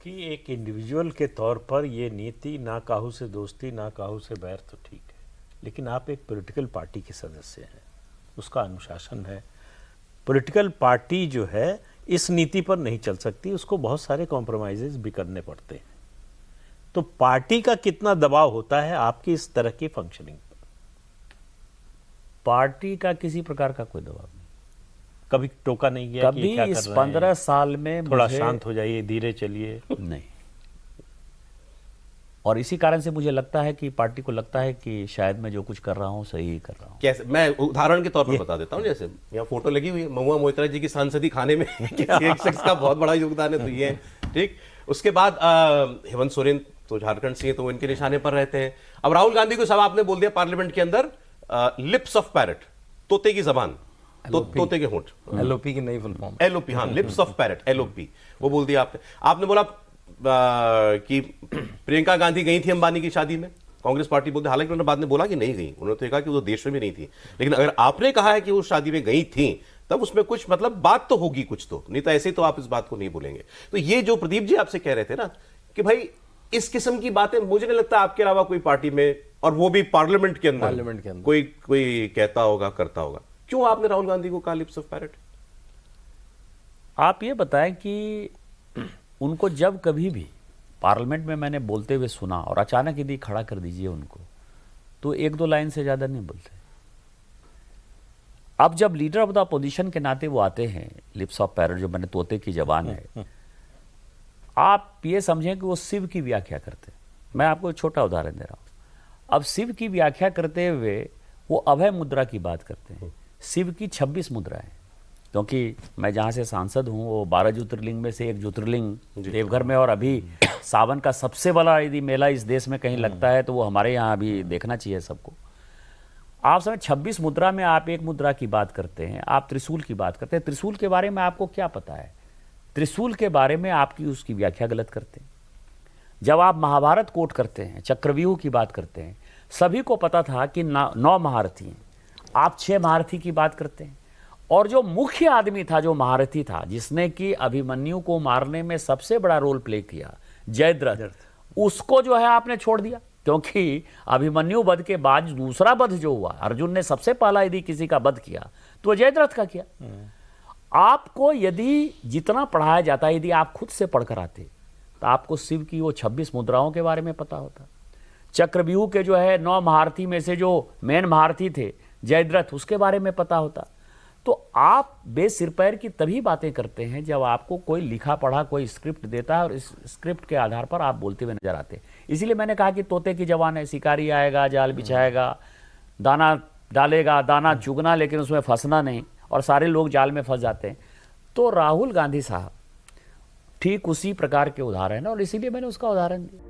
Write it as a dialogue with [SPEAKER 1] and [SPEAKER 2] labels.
[SPEAKER 1] कि एक इंडिविजुअल के तौर पर ये नीति ना काहू से दोस्ती ना काहू से बैर तो ठीक है, लेकिन आप एक पॉलिटिकल पार्टी के सदस्य हैं, उसका अनुशासन है। पॉलिटिकल पार्टी जो है इस नीति पर नहीं चल सकती, उसको बहुत सारे कॉम्प्रोमाइजेस भी करने पड़ते हैं। तो पार्टी का कितना दबाव होता है आपकी इस तरह की फंक्शनिंग पर?
[SPEAKER 2] पार्टी का किसी प्रकार का कोई दबाव नहीं।
[SPEAKER 1] कभी टोका नहीं गया कि
[SPEAKER 2] कभी
[SPEAKER 1] क्या कर
[SPEAKER 2] इस
[SPEAKER 1] रहे
[SPEAKER 2] 15
[SPEAKER 1] हैं?
[SPEAKER 2] साल में
[SPEAKER 1] थोड़ा
[SPEAKER 2] मुझे
[SPEAKER 1] शांत हो जाइए, धीरे चलिए।
[SPEAKER 2] नहीं। और इसी कारण से मुझे लगता है कि पार्टी को लगता है कि शायद मैं जो कुछ कर रहा हूँ सही ही कर रहा हूँ।
[SPEAKER 3] कैसे, मैं उदाहरण के तौर पर बता देता हूँ। जैसे यहाँ फोटो लगी हुई है महुआ मोइत्रा जी की सांसदी खाने में किसी एक शख्स का बहुत बड़ा योगदान है, तो ये है ठीक। उसके बाद हेमंत सोरेन तो झारखंड से, तो वो इनके निशाने पर रहते हैं। अब राहुल गांधी को सब आपने बोल दिया पार्लियामेंट के अंदर, लिप्स ऑफ पैरट, तोते की जबान, तोते के होंठ,
[SPEAKER 4] एलओपी की नई फुल फॉर्म,
[SPEAKER 3] एलओपी, हाँ, लिप्स ऑफ पैरट, एलओपी, वो बोल दिया आपने। आपने बोला कि प्रियंका गांधी गई थी अंबानी की शादी में, कांग्रेस पार्टी बोलते, हालांकि उन्होंने बाद में बोला कि नहीं गई, उन्होंने तो कहा कि वो देश में भी नहीं थी। लेकिन अगर आपने कहा है कि वो शादी में गई थी, तब उसमें कुछ मतलब बात तो होगी कुछ, तो नहीं तो ऐसे तो आप इस बात को नहीं बोलेंगे। तो ये जो प्रदीप जी आपसे कह रहे थे ना कि भाई इस किस्म की बातें, मुझे नहीं लगता आपके अलावा कोई पार्टी में, और वो भी पार्लियामेंट के अंदर कोई कहता होगा, करता होगा। क्यों आपने राहुल गांधी को कहा लिप्स ऑफ पैरट?
[SPEAKER 2] आप ये बताएं कि उनको जब कभी भी पार्लियामेंट में मैंने बोलते हुए सुना और अचानक यदि खड़ा कर दीजिए उनको, तो एक दो लाइन से ज्यादा नहीं बोलते। अब जब लीडर ऑफ द अपोजिशन के नाते वो आते हैं, लिप्स ऑफ पैरट जो मैंने तोते की जबान है, आप ये समझें कि वो शिव की व्याख्या करते हैं। मैं आपको एक छोटा उदाहरण दे रहा हूं। अब शिव की व्याख्या करते हुए वो अभय मुद्रा की बात करते हैं। शिव की 26 मुद्राएं, क्योंकि मैं जहाँ से सांसद हूँ वो 12 ज्योतिर्लिंग में से एक ज्योतिर्लिंग देवघर में, और अभी सावन का सबसे बड़ा यदि मेला इस देश में कहीं लगता है तो वो हमारे यहाँ अभी देखना चाहिए सबको। आप समय 26 मुद्रा में आप एक मुद्रा की बात करते हैं, आप त्रिशूल की बात करते हैं। त्रिशूल के बारे में आपको क्या पता है? त्रिशूल के बारे में आपकी उसकी व्याख्या गलत करते हैं। जब आप महाभारत कोट करते हैं, चक्रव्यूह की बात करते हैं, सभी को पता था कि 9 महारथी हैं, आप 6 महारथी की बात करते हैं। और जो मुख्य आदमी था, जो महारथी था, जिसने कि अभिमन्यु को मारने में सबसे बड़ा रोल प्ले किया, जयद्रथ, उसको जो है आपने छोड़ दिया। क्योंकि अभिमन्यु वध के बाद दूसरा वध जो हुआ, अर्जुन ने सबसे पहला यदि किसी का वध किया तो जयद्रथ का किया। आपको यदि जितना पढ़ाया जाता है, यदि आप खुद से पढ़कर आते तो आपको शिव की वो 26 मुद्राओं के बारे में पता होता। चक्रव्यूह के जो है 9 महारथी में से जो मेन महारथी थे जयद्रथ, उसके बारे में पता होता। तो आप बेसिर पैर की तभी बातें करते हैं जब आपको कोई लिखा पढ़ा कोई स्क्रिप्ट देता है और इस स्क्रिप्ट के आधार पर आप बोलते हुए नजर आते हैं। इसीलिए मैंने कहा कि तोते की जबान है, शिकारी आएगा, जाल बिछाएगा, दाना डालेगा, दाना चुगना, लेकिन उसमें फंसना नहीं, और सारे लोग जाल में फंस जाते हैं। तो राहुल गांधी साहब ठीक उसी प्रकार के उदाहरण है, और इसीलिए मैंने उसका उदाहरण दिया।